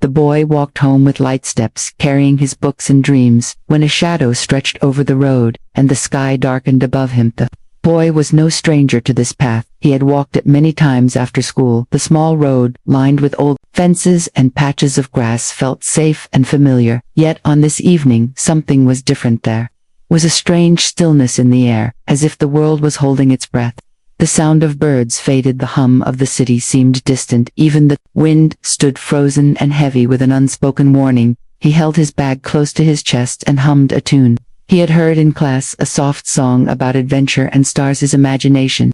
The boy walked home with light steps, carrying his books and dreams, when a shadow stretched over the road, and the sky darkened above him. The boy was no stranger to this path. He had walked it many times after school. The small road, lined with old fences and patches of grass, felt safe and familiar. Yet on this evening, something was different there. Was a strange stillness in the air, as if the world was holding its breath. The sound of birds faded, the hum of the city seemed distant, even the wind stood frozen and heavy with an unspoken warning. He held his bag close to his chest and hummed a tune he had heard in class, a soft song about adventure and stars. His imagination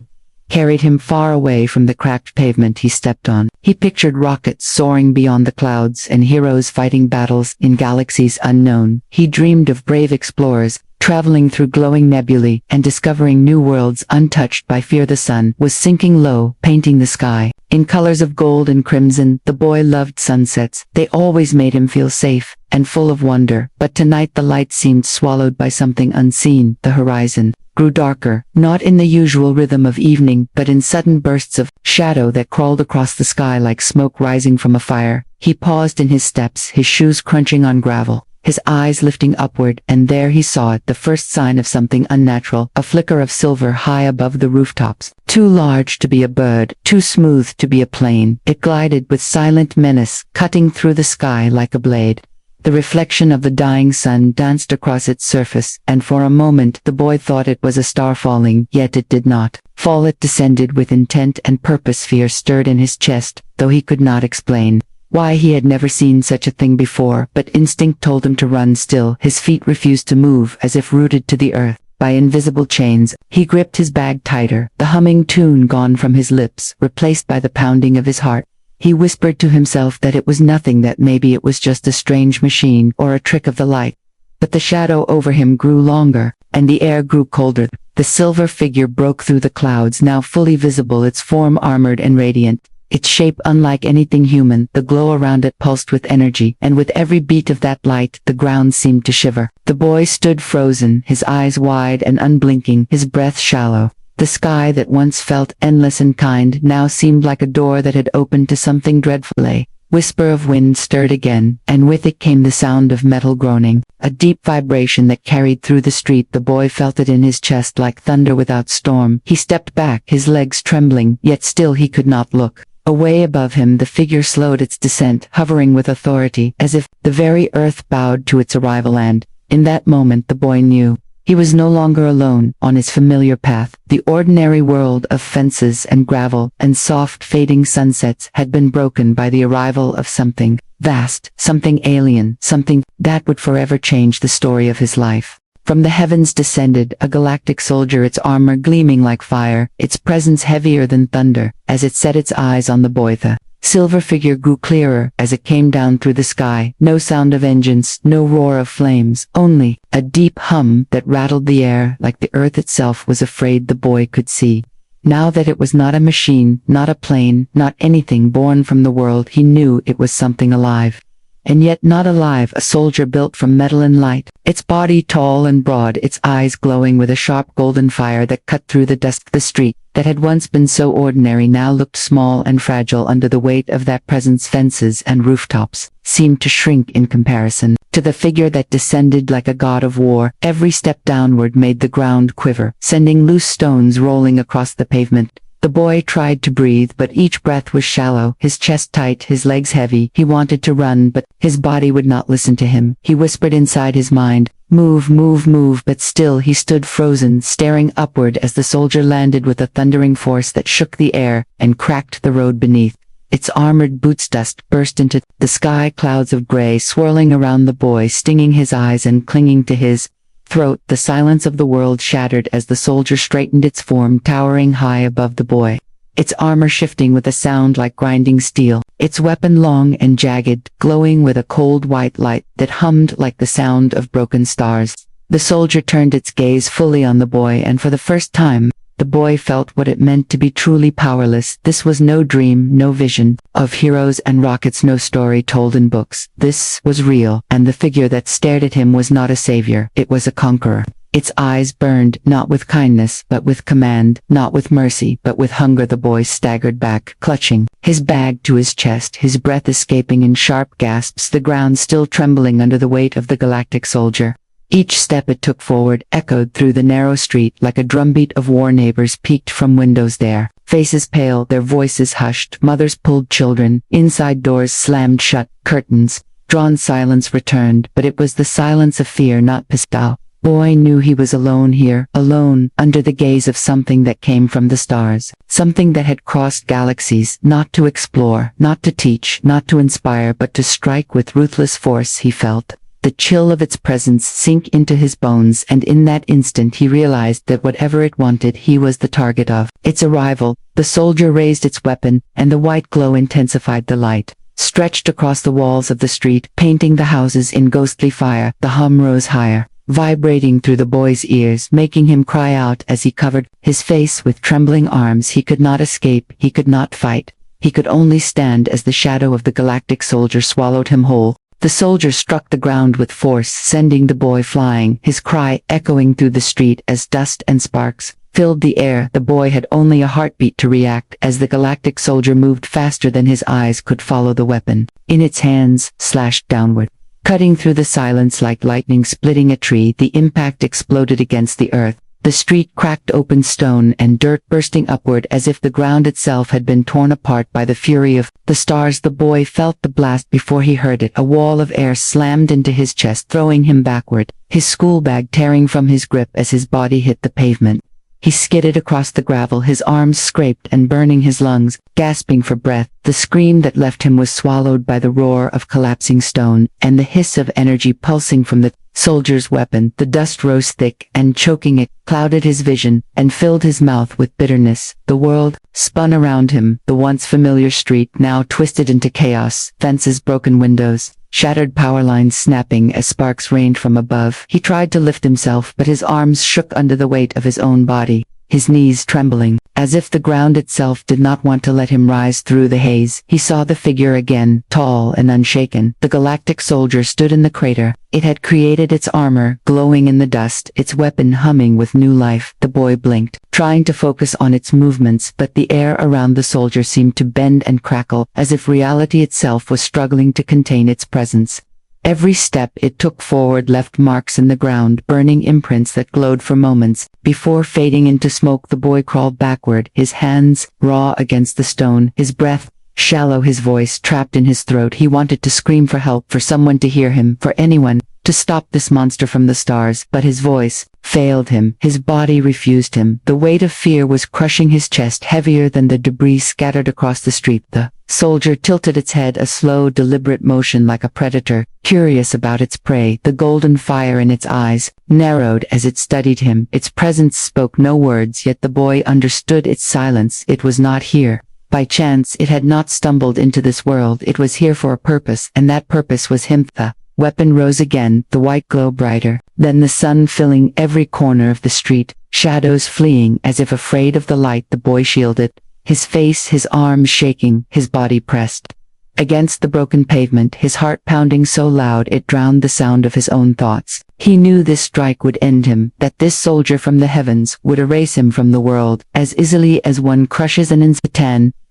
carried him far away from the cracked pavement he stepped on. He pictured rockets soaring beyond the clouds and heroes fighting battles in galaxies unknown. He dreamed of brave explorers, traveling through glowing nebulae and discovering new worlds untouched by fear. The sun was sinking low, painting the sky in colors of gold and crimson. The boy loved sunsets. They always made him feel safe and full of wonder. But tonight the light seemed swallowed by something unseen. The horizon grew darker, not in the usual rhythm of evening, but in sudden bursts of shadow that crawled across the sky like smoke rising from a fire. He paused in his steps, his shoes crunching on gravel, his eyes lifting upward, and there he saw it, the first sign of something unnatural, a flicker of silver high above the rooftops. Too large to be a bird, too smooth to be a plane, it glided with silent menace, cutting through the sky like a blade. The reflection of the dying sun danced across its surface, and for a moment the boy thought it was a star falling, yet it did not fall. It descended with intent and purpose. Fear stirred in his chest, though he could not explain why. He had never seen such a thing before, but instinct told him to run. Still, his feet refused to move, as if rooted to the earth by invisible chains. He gripped his bag tighter, the humming tune gone from his lips, replaced by the pounding of his heart. He whispered to himself that it was nothing, that maybe it was just a strange machine or a trick of the light. But the shadow over him grew longer, and the air grew colder. The silver figure broke through the clouds, now fully visible, its form armored and radiant, its shape unlike anything human. The glow around it pulsed with energy, and with every beat of that light, the ground seemed to shiver. The boy stood frozen, his eyes wide and unblinking, his breath shallow. The sky that once felt endless and kind now seemed like a door that had opened to something dreadful. A whisper of wind stirred again, and with it came the sound of metal groaning, a deep vibration that carried through the street. The boy felt it in his chest like thunder without storm. He stepped back, his legs trembling, yet still he could not look. Away above him the figure slowed its descent, hovering with authority, as if the very earth bowed to its arrival. And in that moment the boy knew he was no longer alone on his familiar path. The ordinary world of fences and gravel and soft fading sunsets had been broken by the arrival of something vast, something alien, something that would forever change the story of his life. From the heavens descended a galactic soldier, its armor gleaming like fire, its presence heavier than thunder. As it set its eyes on the boy, the silver figure grew clearer as it came down through the sky. No sound of engines, no roar of flames, only a deep hum that rattled the air like the earth itself was afraid. The boy could see now that it was not a machine, not a plane, not anything born from the world. He knew it was something alive. And yet not alive, a soldier built from metal and light, its body tall and broad, its eyes glowing with a sharp golden fire that cut through the dusk. The street that had once been so ordinary now looked small and fragile under the weight of that presence. Fences and rooftops seemed to shrink in comparison to the figure that descended like a god of war. Every step downward made the ground quiver, sending loose stones rolling across the pavement. The boy tried to breathe, but each breath was shallow, his chest tight, his legs heavy. He wanted to run, but his body would not listen to him. He whispered inside his mind, "Move, move, move," but still he stood frozen, staring upward as the soldier landed with a thundering force that shook the air and cracked the road beneath. Its armored boots dust burst into the sky, clouds of gray swirling around the boy, stinging his eyes and clinging to his throat. The silence of the world shattered as the soldier straightened, its form towering high above the boy, its armor shifting with a sound like grinding steel, its weapon long and jagged, glowing with a cold white light that hummed like the sound of broken stars. The soldier turned its gaze fully on the boy, and for the first time, the boy felt what it meant to be truly powerless. This was no dream, no vision of heroes and rockets, no story told in books. This was real, and the figure that stared at him was not a savior, it was a conqueror. Its eyes burned, not with kindness, but with command, not with mercy, but with hunger. The boy staggered back, clutching his bag to his chest, his breath escaping in sharp gasps, the ground still trembling under the weight of the galactic soldier. Each step it took forward echoed through the narrow street like a drumbeat of war. Neighbors peeked from windows there, faces pale, their voices hushed, mothers pulled children, inside doors slammed shut, curtains drawn. Silence returned, but it was the silence of fear, not pistol. Boy knew he was alone here, alone, under the gaze of something that came from the stars, something that had crossed galaxies, not to explore, not to teach, not to inspire, but to strike with ruthless force. He felt the chill of its presence sink into his bones, and in that instant he realized that whatever it wanted, he was the target of its arrival. The soldier raised its weapon, and the white glow intensified. The light stretched across the walls of the street, painting the houses in ghostly fire. The hum rose higher, vibrating through the boy's ears, making him cry out as he covered his face with trembling arms. He could not escape, he could not fight, he could only stand as the shadow of the galactic soldier swallowed him whole. The soldier struck the ground with force, sending the boy flying, his cry echoing through the street as dust and sparks filled the air. The boy had only a heartbeat to react as the galactic soldier moved faster than his eyes could follow. The weapon in its hands slashed downward, cutting through the silence like lightning splitting a tree. The impact exploded against the earth. The street cracked open, stone and dirt bursting upward as if the ground itself had been torn apart by the fury of the stars. The boy felt the blast before he heard it. A wall of air slammed into his chest, throwing him backward, his school bag tearing from his grip as his body hit the pavement. He skidded across the gravel, his arms scraped and burning his lungs, gasping for breath. The scream that left him was swallowed by the roar of collapsing stone and the hiss of energy pulsing from the soldier's weapon. The dust rose thick and choking it, clouded his vision, and filled his mouth with bitterness. The world spun around him, the once familiar street now twisted into chaos, fences, broken windows, shattered power lines snapping as sparks rained from above. He tried to lift himself, but his arms shook under the weight of his own body, his knees trembling, as if the ground itself did not want to let him rise. Through the haze, he saw the figure again, tall and unshaken. The galactic soldier stood in the crater. It had created its armor, glowing in the dust, its weapon humming with new life. The boy blinked, trying to focus on its movements, but the air around the soldier seemed to bend and crackle, as if reality itself was struggling to contain its presence. Every step it took forward left marks in the ground, burning imprints that glowed for moments. Before fading into smoke, the boy crawled backward, his hands raw against the stone, his breath shallow, his voice trapped in his throat. He wanted to scream for help, for someone to hear him, for anyone to stop this monster from the stars, but his voice failed him. His body refused him. The weight of fear was crushing his chest, heavier than the debris scattered across the street. The soldier tilted its head, a slow, deliberate motion like a predator, curious about its prey. The golden fire in its eyes narrowed as it studied him. Its presence spoke no words, yet the boy understood its silence. It was not here by chance. It had not stumbled into this world. It was here for a purpose, and that purpose was him. The weapon rose again, the white glow brighter, then the sun filling every corner of the street, shadows fleeing as if afraid of the light. The boy shielded his face, his arms shaking, his body pressed against the broken pavement, his heart pounding so loud it drowned the sound of his own thoughts. He knew this strike would end him, that this soldier from the heavens would erase him from the world, as easily as one crushes an insect.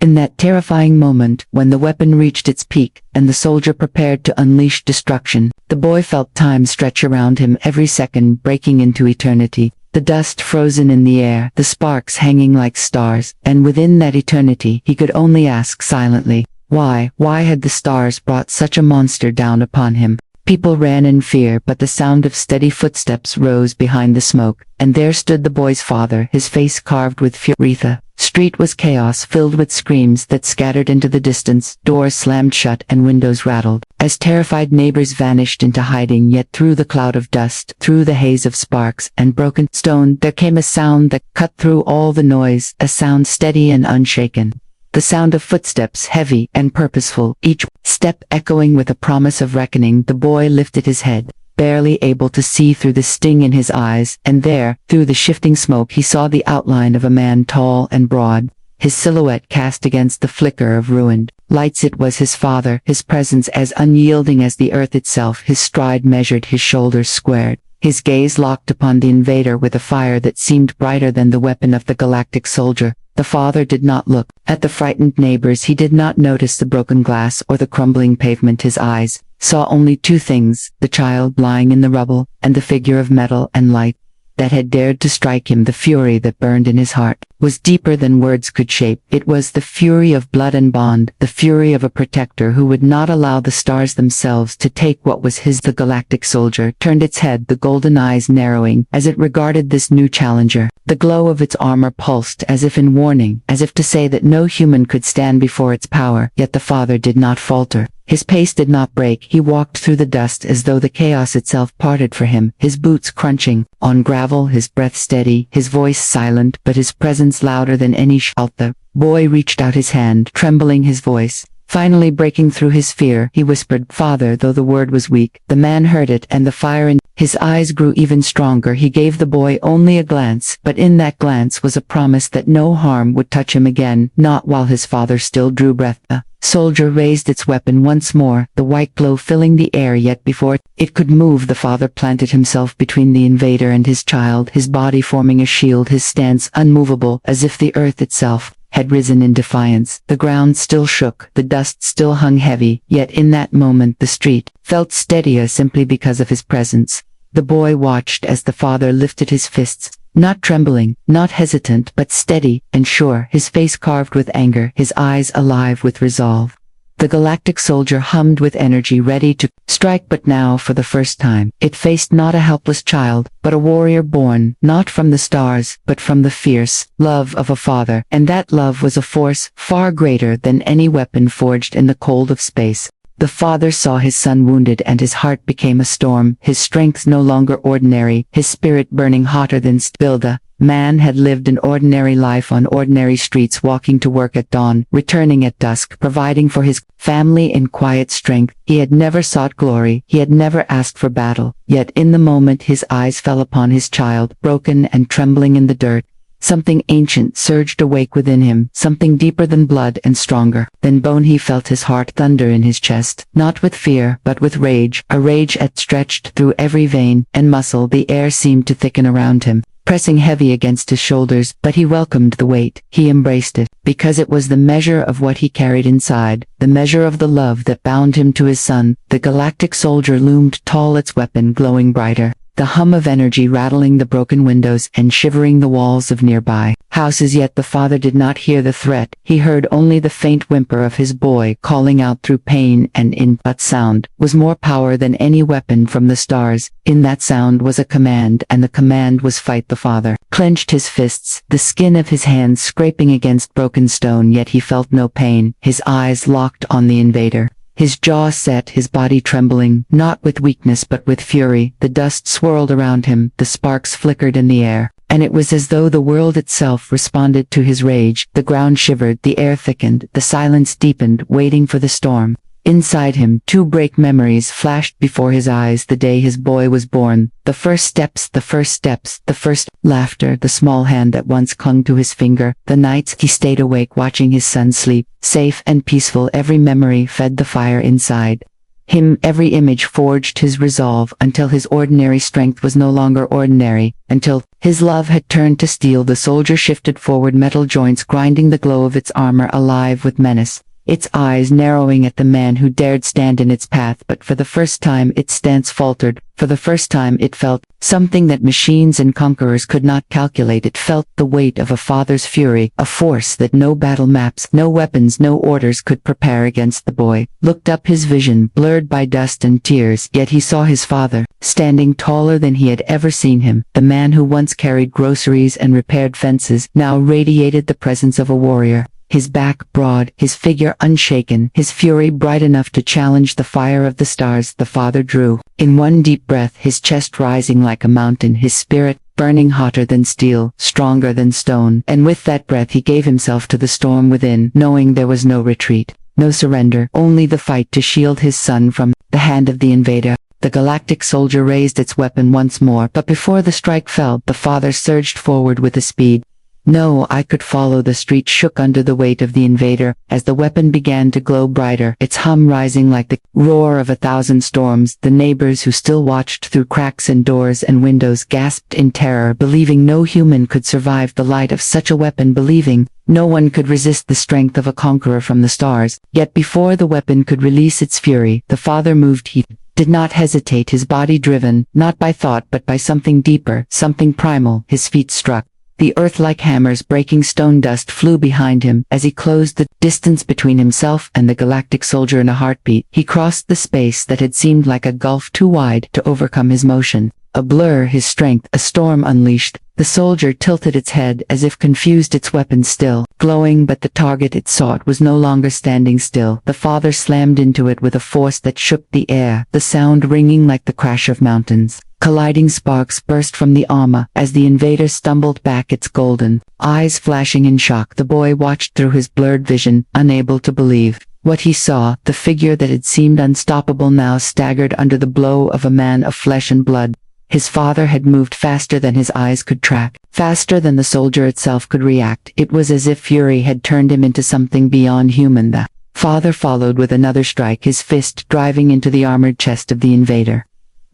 In that terrifying moment, when the weapon reached its peak, and the soldier prepared to unleash destruction, the boy felt time stretch around him, every second breaking into eternity. The dust frozen in the air, the sparks hanging like stars, and within that eternity he could only ask silently, why had the stars brought such a monster down upon him? People ran in fear, but the sound of steady footsteps rose behind the smoke, and there stood the boy's father, his face carved with fury. The street was chaos, filled with screams that scattered into the distance, doors slammed shut and windows rattled, as terrified neighbors vanished into hiding. Yet through the cloud of dust, through the haze of sparks and broken stone, there came a sound that cut through all the noise, a sound steady and unshaken. The sound of footsteps, heavy and purposeful, each step echoing with a promise of reckoning. The boy lifted his head, barely able to see through the sting in his eyes, and there, through the shifting smoke, he saw the outline of a man tall and broad, his silhouette cast against the flicker of ruined lights. It was his father, his presence as unyielding as the earth itself, his stride measured, his shoulders squared, his gaze locked upon the invader with a fire that seemed brighter than the weapon of the galactic soldier. The father did not look at the frightened neighbors. He did not notice the broken glass or the crumbling pavement. His eyes saw only two things: the child lying in the rubble, and the figure of metal and light that had dared to strike him. The fury that burned in his heart was deeper than words could shape. It was the fury of blood and bond, the fury of a protector who would not allow the stars themselves to take what was his. The galactic soldier turned its head, the golden eyes narrowing as it regarded this new challenger. The glow of its armor pulsed as if in warning, as if to say that no human could stand before its power. Yet the father did not falter. His pace did not break. He walked through the dust as though the chaos itself parted for him, his boots crunching on gravel, his breath steady, his voice silent, but his presence louder than any shout. The boy reached out his hand, trembling his voice. Finally breaking through his fear, he whispered, "Father," though the word was weak. The man heard it, and the fire in his eyes grew even stronger. He gave the boy only a glance, but in that glance was a promise that no harm would touch him again, not while his father still drew breath. The soldier raised its weapon once more, the white glow filling the air. Yet before it could move, the father planted himself between the invader and his child, his body forming a shield, his stance unmovable, as if the earth itself had risen in defiance. The ground still shook, the dust still hung heavy, yet in that moment the street felt steadier simply because of his presence. The boy watched as the father lifted his fists, not trembling, not hesitant, but steady and sure, his face carved with anger, his eyes alive with resolve. The galactic soldier hummed with energy, ready to strike, but now, for the first time, it faced not a helpless child, but a warrior born, not from the stars, but from the fierce love of a father, and that love was a force far greater than any weapon forged in the cold of space. The father saw his son wounded, and his heart became a storm, his strength no longer ordinary, his spirit burning hotter than steel. The man had lived an ordinary life on ordinary streets, walking to work at dawn, returning at dusk, providing for his family in quiet strength. He had never sought glory, he had never asked for battle, yet in the moment his eyes fell upon his child, broken and trembling in the dirt. Something ancient surged awake within him, something deeper than blood and stronger than bone. He felt his heart thunder in his chest, not with fear, but with rage, a rage that stretched through every vein and muscle. The air seemed to thicken around him, pressing heavy against his shoulders, but he welcomed the weight. He embraced it, because it was the measure of what he carried inside, the measure of the love that bound him to his son. The galactic soldier loomed tall, its weapon glowing brighter, the hum of energy rattling the broken windows and shivering the walls of nearby houses. Yet the father did not hear the threat. He heard only the faint whimper of his boy calling out through pain, and in that sound was more power than any weapon from the stars. In that sound was a command, and the command was fight. The father clenched his fists, the skin of his hands scraping against broken stone, yet he felt no pain. His eyes locked on the invader, his jaw set, his body trembling, not with weakness but with fury. The dust swirled around him, the sparks flickered in the air, and it was as though the world itself responded to his rage. The ground shivered, the air thickened, the silence deepened, waiting for the storm. Inside him, two break memories flashed before his eyes: the day his boy was born, the first steps, the first laughter, the small hand that once clung to his finger, the nights he stayed awake watching his son sleep, safe and peaceful. Every memory fed the fire inside him, every image forged his resolve, until his ordinary strength was no longer ordinary, until his love had turned to steel. The soldier shifted forward, metal joints grinding, the glow of its armor alive with menace, its eyes narrowing at the man who dared stand in its path. But for the first time its stance faltered. For the first time it felt something that machines and conquerors could not calculate. It felt the weight of a father's fury, a force that no battle maps, no weapons, no orders could prepare against. The boy looked up, his vision blurred by dust and tears, yet he saw his father, standing taller than he had ever seen him. The man who once carried groceries and repaired fences now radiated the presence of a warrior. His back broad, his figure unshaken, his fury bright enough to challenge the fire of the stars. The father drew in one deep breath, his chest rising like a mountain, his spirit burning hotter than steel, stronger than stone. And with that breath he gave himself to the storm within, knowing there was no retreat, no surrender, only the fight to shield his son from the hand of the invader. The galactic soldier raised its weapon once more, but before the strike fell, the father surged forward with a speed No, I could follow. The street shook under the weight of the invader, as the weapon began to glow brighter, its hum rising like the roar of 1,000 storms. The neighbors who still watched through cracks in doors and windows gasped in terror, believing no human could survive the light of such a weapon, believing no one could resist the strength of a conqueror from the stars. Yet before the weapon could release its fury, the father moved. He did not hesitate, his body driven, not by thought but by something deeper, something primal. His feet struck the earth like hammers, breaking stone. Dust flew behind him as he closed the distance between himself and the galactic soldier. In a heartbeat, he crossed the space that had seemed like a gulf too wide to overcome his motion. A blur, his strength, a storm unleashed. The soldier tilted its head as if confused, its weapon still glowing, but the target it sought was no longer standing still. The father slammed into it with a force that shook the air, the sound ringing like the crash of mountains. Colliding sparks burst from the armor as the invader stumbled back, its golden eyes flashing in shock. The boy watched through his blurred vision, unable to believe what he saw. The figure that had seemed unstoppable now staggered under the blow of a man of flesh and blood. His father had moved faster than his eyes could track, faster than the soldier itself could react. It was as if fury had turned him into something beyond human. The father followed with another strike, his fist driving into the armored chest of the invader.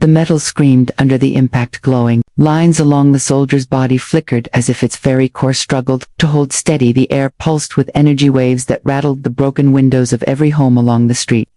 The metal screamed under the impact, glowing lines along the soldier's body flickered as if its very core struggled to hold steady. The air pulsed with energy waves that rattled the broken windows of every home along the street.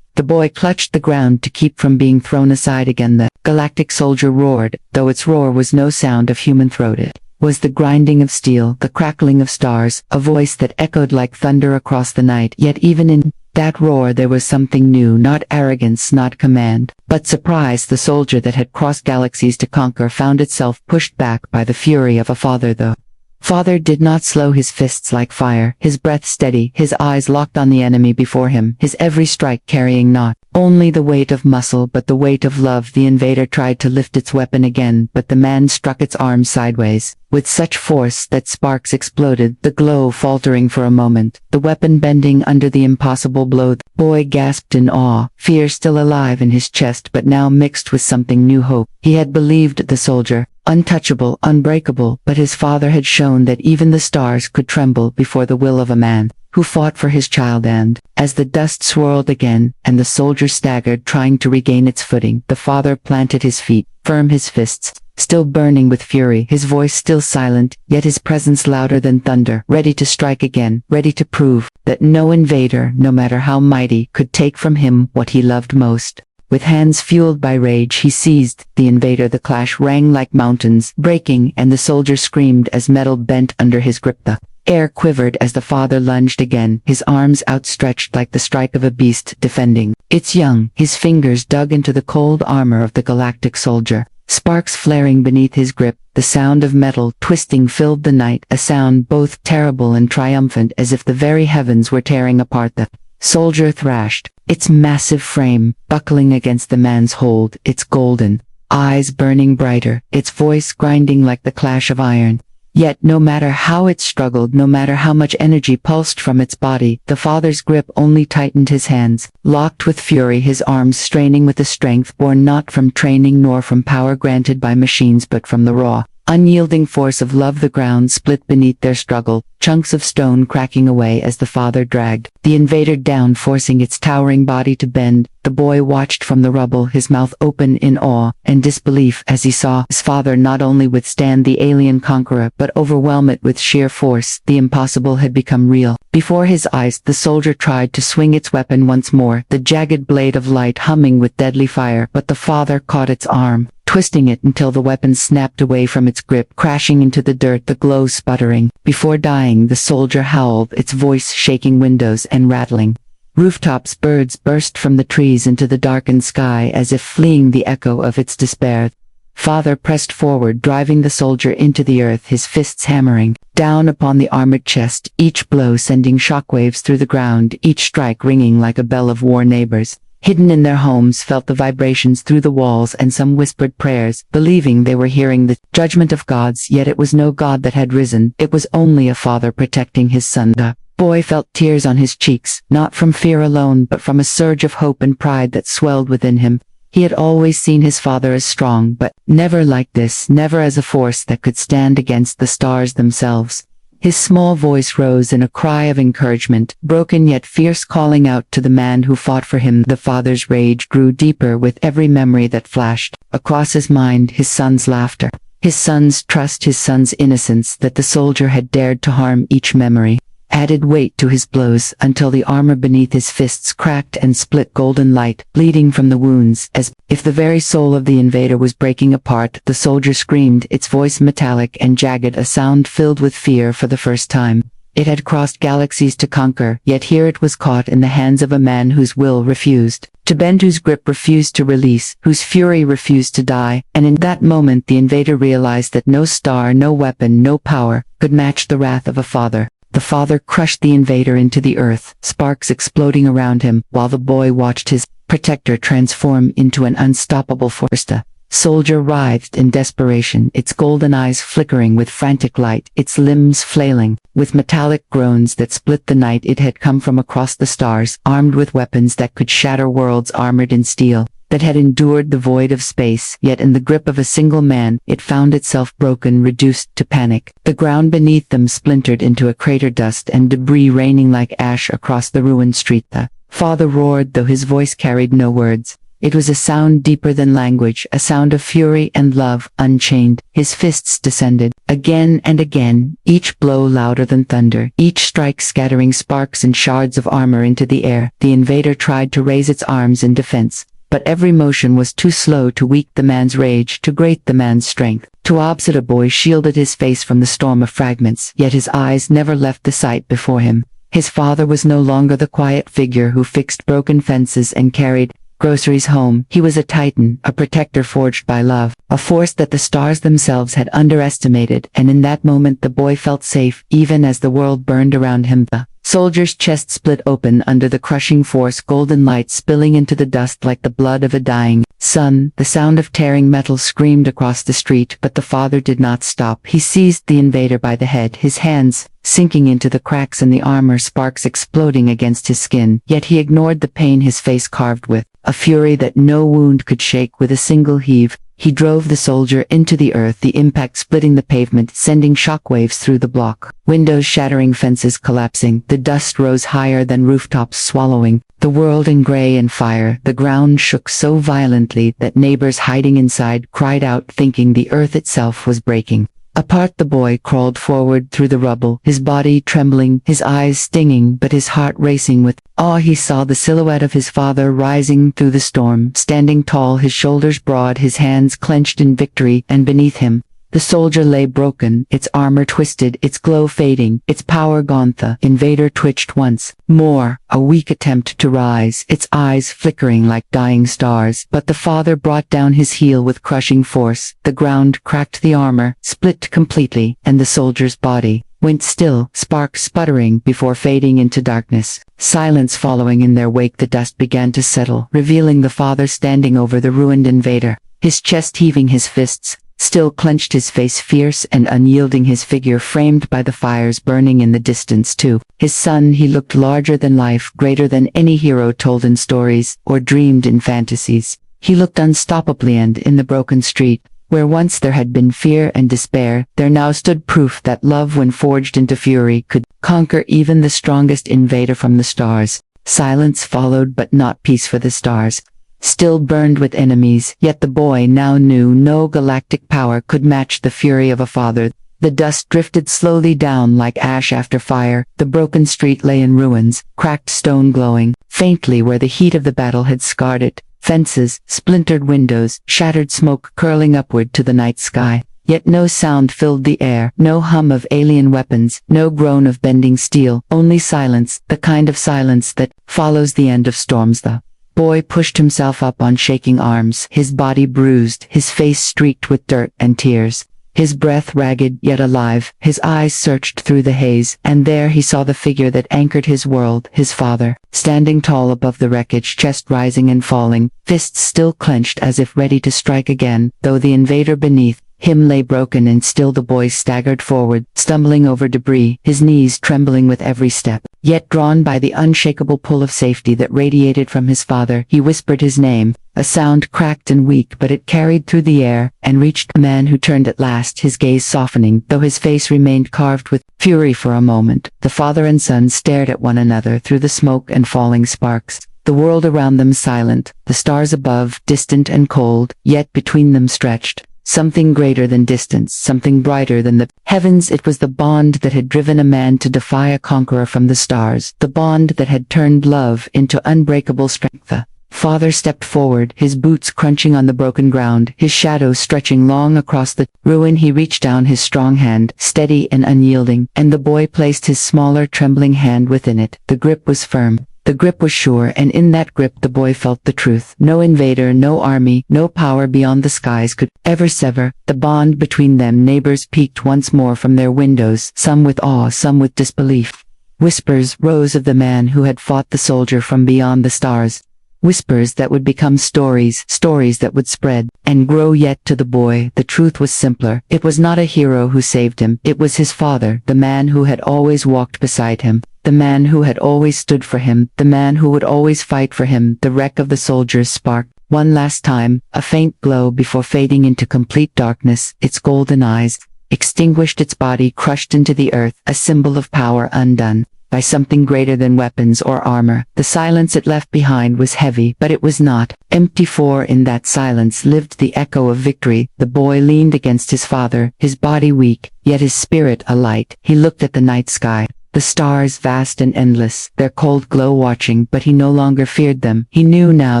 The boy clutched the ground to keep from being thrown aside again. The galactic soldier roared, though its roar was no sound of human throat. It was the grinding of steel, the crackling of stars, a voice that echoed like thunder across the night. Yet even in that roar there was something new, not arrogance, not command, but surprise. The soldier that had crossed galaxies to conquer found itself pushed back by the fury of a father. The father did not slow, his fists like fire, his breath steady, his eyes locked on the enemy before him, his every strike carrying not only the weight of muscle but the weight of love. The invader tried to lift its weapon again, but the man struck its arm sideways with such force that sparks exploded, the glow faltering for a moment, the weapon bending under the impossible blow. The boy gasped in awe, fear still alive in his chest but now mixed with something new, hope. He had believed the soldier untouchable, unbreakable, but his father had shown that even the stars could tremble before the will of a man who fought for his child. And as the dust swirled again and the soldier staggered, trying to regain its footing, the father planted his feet firm, his fists still burning with fury, his voice still silent, yet his presence louder than thunder, ready to strike again, ready to prove that no invader, no matter how mighty, could take from him what he loved most. With hands fueled by rage, he seized the invader. The clash rang like mountains breaking, and the soldier screamed as metal bent under his grip. The air quivered as the father lunged again, his arms outstretched like the strike of a beast defending its young. His fingers dug into the cold armor of the galactic soldier, sparks flaring beneath his grip. The sound of metal twisting filled the night, a sound both terrible and triumphant, as if the very heavens were tearing apart. The soldier thrashed, its massive frame buckling against the man's hold, its golden eyes burning brighter, its voice grinding like the clash of iron. Yet no matter how it struggled, no matter how much energy pulsed from its body, the father's grip only tightened. His hands locked with fury, his arms straining with a strength born not from training nor from power granted by machines but from the raw, unyielding force of love. The ground split beneath their struggle, chunks of stone cracking away as the father dragged the invader down, forcing its towering body to bend. The boy watched from the rubble, his mouth open in awe and disbelief as he saw his father not only withstand the alien conqueror but overwhelm it with sheer force. The impossible had become real. Before his eyes, the soldier tried to swing its weapon once more, the jagged blade of light humming with deadly fire, but the father caught its arm, twisting it until the weapon snapped away from its grip, crashing into the dirt, the glow sputtering. Before dying, the soldier howled, its voice shaking windows and rattling rooftops. Birds burst from the trees into the darkened sky as if fleeing the echo of its despair. Father pressed forward, driving the soldier into the earth, his fists hammering down upon the armored chest, each blow sending shockwaves through the ground, each strike ringing like a bell of war. Neighbors hidden in their homes felt the vibrations through the walls, and some whispered prayers, believing they were hearing the judgment of gods. Yet it was no god that had risen, it was only a father protecting his son. The boy felt tears on his cheeks, not from fear alone but from a surge of hope and pride that swelled within him. He had always seen his father as strong, but never like this, never as a force that could stand against the stars themselves. His small voice rose in a cry of encouragement, broken yet fierce, calling out to the man who fought for him. The father's rage grew deeper with every memory that flashed across his mind: his son's laughter, his son's trust, his son's innocence. That the soldier had dared to harm, each memory added weight to his blows, until the armor beneath his fists cracked and split, golden light bleeding from the wounds, as if the very soul of the invader was breaking apart. The soldier screamed, its voice metallic and jagged, a sound filled with fear for the first time. It had crossed galaxies to conquer, yet here it was caught in the hands of a man whose will refused to bend, whose grip refused to release, whose fury refused to die. And in that moment the invader realized that no star, no weapon, no power could match the wrath of a father. The father crushed the invader into the earth, sparks exploding around him, while the boy watched his protector transform into an unstoppable force. The soldier writhed in desperation, its golden eyes flickering with frantic light, its limbs flailing with metallic groans that split the night. It had come from across the stars, armed with weapons that could shatter worlds, armored in steel that had endured the void of space, yet in the grip of a single man, it found itself broken, reduced to panic. The ground beneath them splintered into a crater, dust and debris raining like ash across the ruined street. The father roared, though his voice carried no words. It was a sound deeper than language, a sound of fury and love, unchained. His fists descended, again and again, each blow louder than thunder, each strike scattering sparks and shards of armor into the air. The invader tried to raise its arms in defense, but every motion was too slow to weak the man's rage, to grate the man's strength. Too opposite, a boy shielded his face from the storm of fragments, yet his eyes never left the sight before him. His father was no longer the quiet figure who fixed broken fences and carried groceries home. He was a titan, a protector forged by love, a force that the stars themselves had underestimated. And in that moment the boy felt safe, even as the world burned around him. The soldier's chest split open under the crushing force, golden light spilling into the dust like the blood of a dying son. The sound of tearing metal screamed across the street, but the father did not stop. He seized the invader by the head, his hands sinking into the cracks in the armor, sparks exploding against his skin. Yet he ignored the pain his face carved with a fury that no wound could shake. With a single heave, he drove the soldier into the earth, the impact splitting the pavement, sending shockwaves through the block. Windows shattering, fences collapsing. The dust rose higher than rooftops, swallowing the world in gray and fire. The ground shook so violently that neighbors hiding inside cried out, thinking the earth itself was breaking apart. The boy crawled forward through the rubble, his body trembling, his eyes stinging, but his heart racing with awe. He saw the silhouette of his father rising through the storm, standing tall, his shoulders broad, his hands clenched in victory, and beneath him the soldier lay broken, its armor twisted, its glow fading, its power gone. The invader twitched once more, a weak attempt to rise, its eyes flickering like dying stars. But the father brought down his heel with crushing force. The ground cracked, the armor split completely, and the soldier's body went still, sparks sputtering before fading into darkness. Silence following in their wake. The dust began to settle, revealing the father standing over the ruined invader, his chest heaving, his fists still clenched, his face fierce and unyielding, his figure framed by the fires burning in the distance. To his son he looked larger than life, greater than any hero told in stories or dreamed in fantasies. He looked unstoppably, and in the broken street, where once there had been fear and despair, there now stood proof that love, when forged into fury, could conquer even the strongest invader from the stars. Silence followed, but not peace, for the stars still burned with enemies. Yet the boy now knew no galactic power could match the fury of a father. The dust drifted slowly down like ash after fire. The broken street lay in ruins, cracked stone glowing faintly where the heat of the battle had scarred it, fences, splintered windows, shattered smoke curling upward to the night sky. Yet no sound filled the air, no hum of alien weapons, no groan of bending steel, only silence, the kind of silence that follows the end of storms. The boy pushed himself up on shaking arms, his body bruised, his face streaked with dirt and tears, his breath ragged yet alive. His eyes searched through the haze, and there he saw the figure that anchored his world, his father, standing tall above the wreckage, chest rising and falling, fists still clenched as if ready to strike again. Though the invader beneath him lay broken and still, the boy staggered forward, stumbling over debris, his knees trembling with every step. Yet drawn by the unshakable pull of safety that radiated from his father, he whispered his name, a sound cracked and weak, but it carried through the air, and reached the man who turned at last, his gaze softening, though his face remained carved with fury for a moment. The father and son stared at one another through the smoke and falling sparks, the world around them silent, the stars above distant and cold, yet between them stretched something greater than distance, something brighter than the heavens. It was the bond that had driven a man to defy a conqueror from the stars, the bond that had turned love into unbreakable strength. The father stepped forward, his boots crunching on the broken ground, his shadow stretching long across the ruin. He reached down his strong hand, steady and unyielding, and the boy placed his smaller, trembling hand within it. The grip was firm. The grip was sure, and in that grip the boy felt the truth. No invader, no army, no power beyond the skies could ever sever the bond between them. Neighbors peeked once more from their windows, some with awe, some with disbelief. Whispers rose of the man who had fought the soldier from beyond the stars. Whispers that would become stories, stories that would spread and grow. Yet to the boy, the truth was simpler. It was not a hero who saved him. It was his father, the man who had always walked beside him, the man who had always stood for him, the man who would always fight for him. The wreck of the soldiers sparked one last time, a faint glow before fading into complete darkness. Its golden eyes extinguished, its body crushed into the earth, a symbol of power undone by something greater than weapons or armor. The silence it left behind was heavy, but it was not empty, for in that silence lived the echo of victory. The boy leaned against his father, his body weak, yet his spirit alight. He looked at the night sky, the stars vast and endless, their cold glow watching, but he no longer feared them. He knew now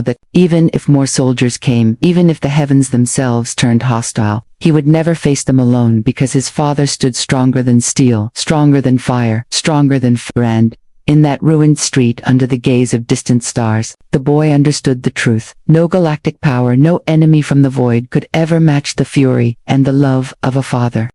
that, even if more soldiers came, even if the heavens themselves turned hostile, he would never face them alone, because his father stood stronger than steel, stronger than fire, stronger than fear. And in that ruined street, under the gaze of distant stars, the boy understood the truth. No galactic power, no enemy from the void could ever match the fury and the love of a father.